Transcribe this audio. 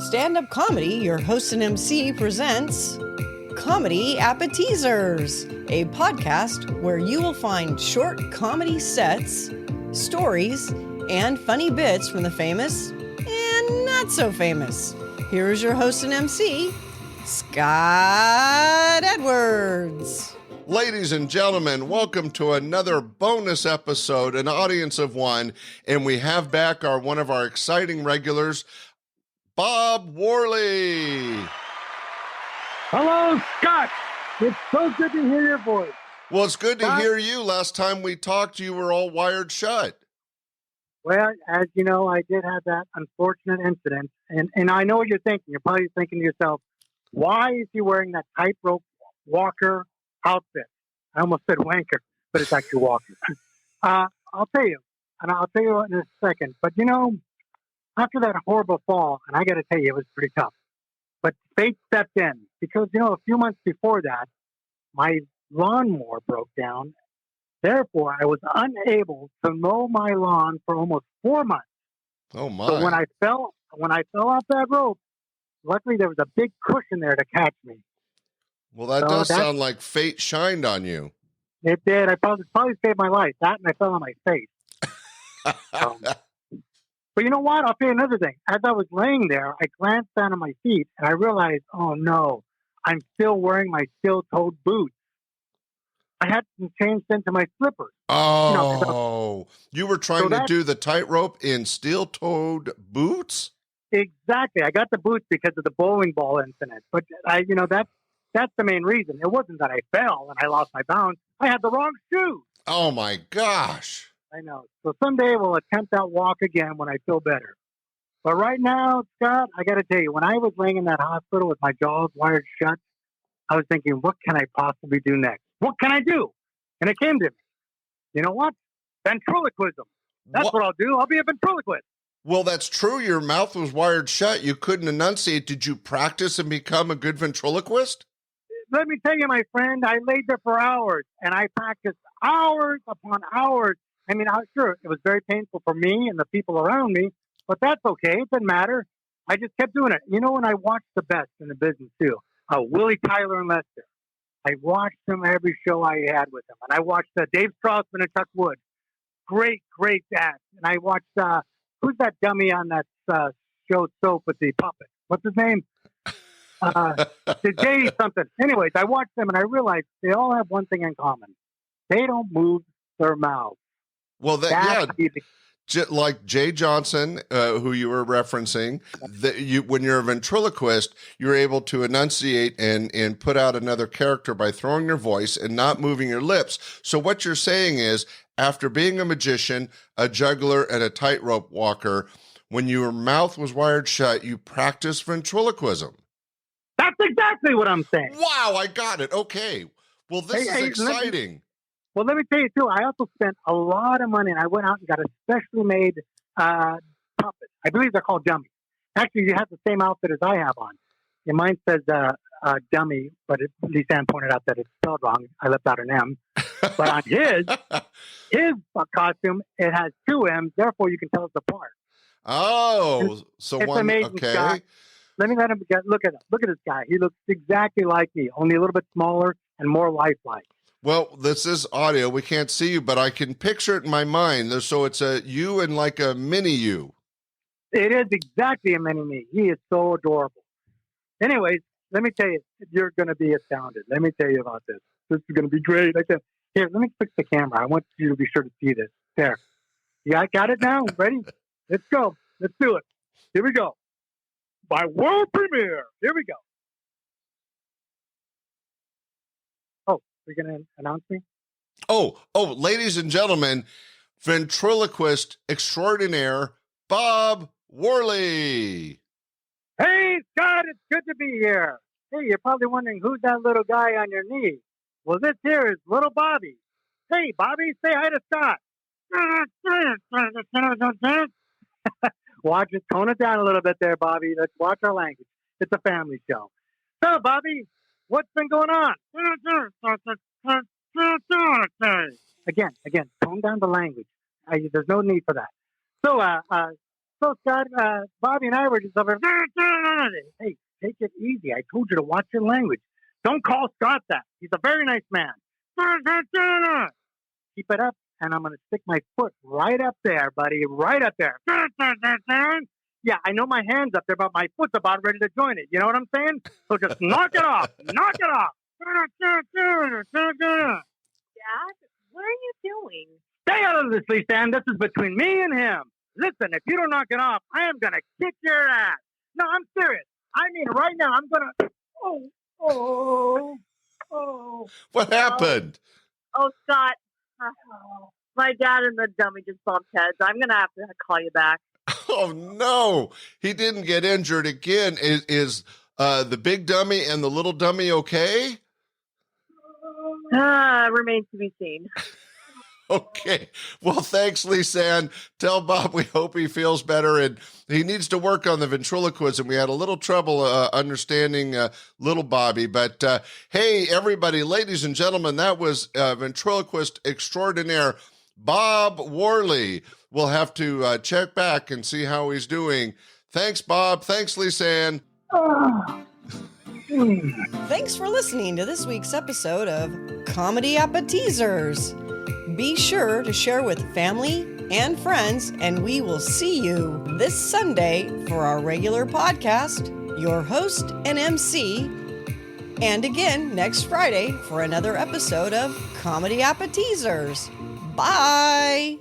Standup Comedy, your host and MC, presents Comedy Appetizers, a podcast where you will find short comedy sets, stories, and funny bits from the famous and not so famous. Here is your host and MC, Scott Edwards. Ladies and gentlemen, welcome to another bonus episode, an audience of one, and we have back one of our exciting regulars, Bob Worley. Hello, Scott. It's so good to hear your voice. Well, it's good to hear you. Last time we talked, you were all wired shut. Well, as you know, I did have that unfortunate incident, and I know what you're thinking. You're probably thinking to yourself, why is he wearing that tightrope walker outfit? I almost said wanker, but it's actually walker. I'll tell you, and I'll tell you in a second. But you know, after that horrible fall, and I got to tell you, it was pretty tough. But fate stepped in because, you know, a few months before that, my lawnmower broke down. Therefore, I was unable to mow my lawn for almost 4 months. Oh my! So when I fell off that rope, luckily there was a big cushion there to catch me. Well, that does sound like fate shined on you. It did. I probably saved my life. That and I fell on my face. But you know what? I'll tell you another thing. As I was laying there, I glanced down at my feet and I realized, oh no, I'm still wearing my steel-toed boots. I had them changed into my slippers. Oh, you were trying to do the tightrope in steel-toed boots? Exactly. I got the boots because of the bowling ball incident. But that's the main reason. It wasn't that I fell and I lost my balance. I had the wrong shoes. Oh my gosh. I know. So someday we'll attempt that walk again when I feel better. But right now, Scott, I got to tell you, when I was laying in that hospital with my jaws wired shut, I was thinking, what can I possibly do next? What can I do? And it came to me. You know what? Ventriloquism. That's what I'll do. I'll be a ventriloquist. Well, that's true. Your mouth was wired shut. You couldn't enunciate. Did you practice and become a good ventriloquist? Let me tell you, my friend, I laid there for hours, and I practiced hours upon hours. I mean, sure, it was very painful for me and the people around me, but that's okay. It didn't matter. I just kept doing it. You know, when I watched the best in the business, too, Willie, Tyler, and Lester, I watched them every show I had with them. And I watched Dave Strausman and Chuck Wood. Great acts. And I watched, who's that dummy on that show Soap with the puppet? What's his name? The J something. Anyways, I watched them and I realized they all have one thing in common. They don't move their mouths. Well, like Jay Johnson, who you were referencing, when you're a ventriloquist, you're able to enunciate and put out another character by throwing your voice and not moving your lips. So what you're saying is, after being a magician, a juggler, and a tightrope walker, when your mouth was wired shut, you practiced ventriloquism. That's exactly what I'm saying. Wow, I got it. Okay. Well, this is exciting. Well, let me tell you, too, I also spent a lot of money, and I went out and got a specially made puppet. I believe they're called dummies. Actually, you have the same outfit as I have on. And mine says dummy, but Lisanne pointed out that it's spelled wrong. I left out an M. But on his costume, it has two M's, therefore you can tell it's apart. Oh, so it's one, amazing, okay. Scott. Let me let him look at him. Look at this guy. He looks exactly like me, only a little bit smaller and more lifelike. Well, this is audio. We can't see you, but I can picture it in my mind. So it's a you and like a mini you. It is exactly a mini me. He is so adorable. Anyways, let me tell you, you're going to be astounded. Let me tell you about this. This is going to be great. Here, let me fix the camera. I want you to be sure to see this. There. You got it now? Ready? Let's go. Let's do it. Here we go. My world premiere. Here we go. You're going to announce me? Oh, ladies and gentlemen, ventriloquist extraordinaire, Bob Worley. Hey, Scott, it's good to be here. Hey, you're probably wondering who's that little guy on your knee. Well, this here is little Bobby. Hey, Bobby, say hi to Scott. Watch it. Tone it down a little bit there, Bobby. Let's watch our language. It's a family show. So, Bobby, what's been going on? Again, tone down the language. There's no need for that. So so, Scott, Bobby and I were just over. Hey, take it easy. I told you to watch your language. Don't call Scott that. He's a very nice man. Keep it up, and I'm going to stick my foot right up there, buddy. Right up there. Yeah, I know my hand's up there, but my foot's about ready to join it. You know what I'm saying? So just knock it off. Knock it off. Dad, what are you doing? Stay out of this, Lisa. This is between me and him. Listen, if you don't knock it off, I am going to kick your ass. No, I'm serious. I mean, right now, I'm going to... Oh. What happened? Oh, Scott. My dad and the dummy just bumped heads. I'm going to have to call you back. Oh, no. He didn't get injured again. Is the big dummy and the little dummy okay? Remains to be seen. Okay. Well, thanks, Lisanne. Tell Bob we hope he feels better, and he needs to work on the ventriloquism. We had a little trouble understanding little Bobby, but hey, everybody, ladies and gentlemen, that was ventriloquist extraordinaire Bob Worley. We'll have to check back and see how he's doing. Thanks, Bob. Thanks, Lisanne. Thanks for listening to this week's episode of Comedy Appetizers. Be sure to share with family and friends, and we will see you this Sunday for our regular podcast, your host and MC, and again next Friday for another episode of Comedy Appetizers. Bye!